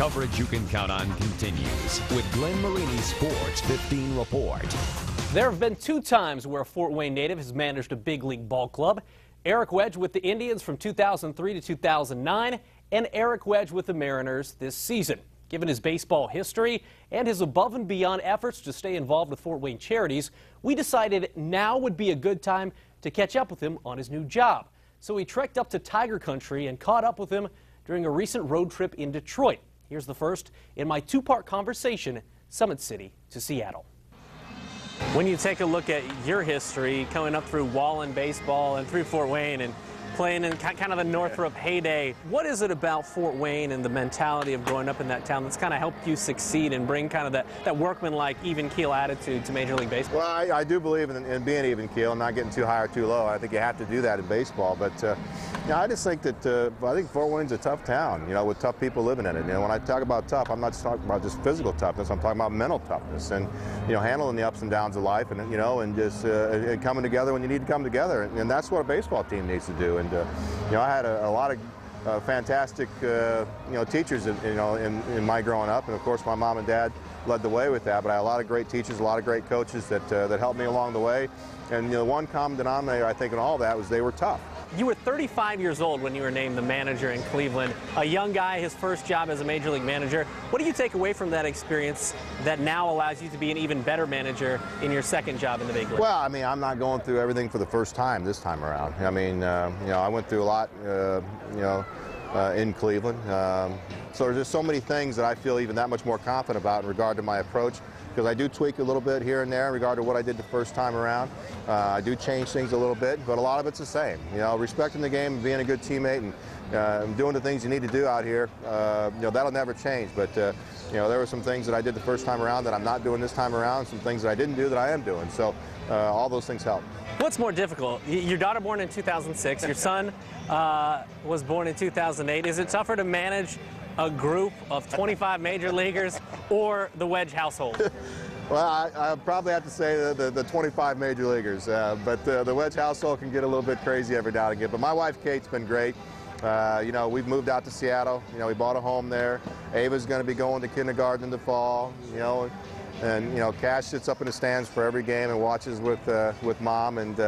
Coverage you can count on continues with Glenn Marini's Sports 15 report. There have been 2 times where a Fort Wayne native has managed a big league ball club. Eric Wedge with the Indians from 2003 to 2009, and Eric Wedge with the Mariners this season. Given his baseball history and his above and beyond efforts to stay involved with Fort Wayne charities, we decided now would be a good time to catch up with him on his new job. So we trekked up to Tiger Country and caught up with him during a recent road trip in Detroit. Here's the first in my 2-part conversation, Summit City to Seattle. When you take a look at your history, coming up through Wallen baseball and through Fort Wayne and playing in kind of the Northrop heyday, what is it about Fort Wayne and the mentality of growing up in that town that's kind of helped you succeed and bring kind of that workman-like, even-keel attitude to Major League Baseball? Well, I do believe in being even-keel and not getting too high or too low. I think you have to do that in baseball. But I just think that I think Fort Wayne's a tough town, with tough people living in it. When I talk about tough, I'm not just talking about just physical toughness. I'm talking about mental toughness and handling the ups and downs of life and and just coming together when you need to come together. And that's what a baseball team needs to do. And I had a lot of fantastic teachers in my growing up, and of course my mom and dad led the way with that. But I had a lot of great teachers, a lot of great coaches that helped me along the way. And one common denominator I think in all that was they were tough. You were 35 years old when you were named the manager in Cleveland. A young guy, his first job as a Major League manager. What do you take away from that experience that now allows you to be an even better manager in your second job in the big league? Well, I'm not going through everything for the first time this time around. I went through a lot, in Cleveland. So there's just so many things that I feel even that much more confident about in regard to my approach, because I do tweak a little bit here and there in regard to what I did the first time around. I do change things a little bit, but a lot of it's the same. Respecting the game and being a good teammate and doing the things you need to do out here, that'll never change. But there were some things that I did the first time around that I'm not doing this time around, some things that I didn't do that I am doing. So all those things help. What's more difficult? Your daughter born in 2006, your son was born in 2008. Is it tougher to manage a group of 25 major leaguers or the Wedge household? Well, I probably have to say the 25 major leaguers, but the Wedge household can get a little bit crazy every now and again. But my wife Kate's been great. We've moved out to Seattle. We bought a home there. Ava's going to be going to kindergarten in the fall. And Cash sits up in the stands for every game and watches with Mom, and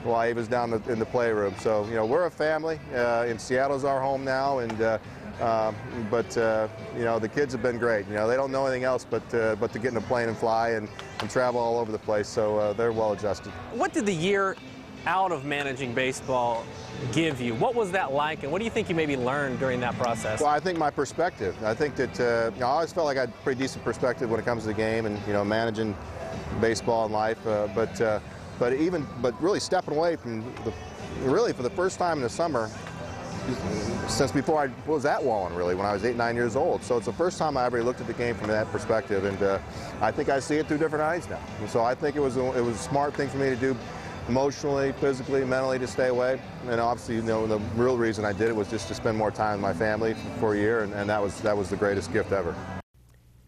while Ava's down in the playroom. So we're a family. And Seattle's our home now, and the kids have been great. They don't know anything else but to get in a plane and fly and travel all over the place. So they're well adjusted. What did the year out of managing baseball give you? What was that like, and what do you think you maybe learned during that process? Well, I think my perspective. I think that I always felt like I had a pretty decent perspective when it comes to the game and managing baseball and life. But really stepping away from for the first time in the summer since before I was at Wallen, really, when I was 8, 9 years old. So it's the first time I ever looked at the game from that perspective, and I think I see it through different eyes now. And so I think it was a smart thing for me to do, emotionally, physically, mentally, to stay away. And obviously, the real reason I did it was just to spend more time with my family for a year, and that was the greatest gift ever.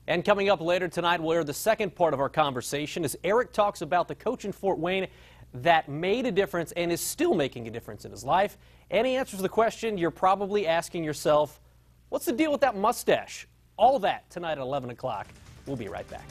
And coming up later tonight, we'll hear the second part of our conversation as Eric talks about the coach in Fort Wayne that made a difference and is still making a difference in his life. And he answers the question you're probably asking yourself, what's the deal with that mustache? All that tonight at 11 o'clock. We'll be right back.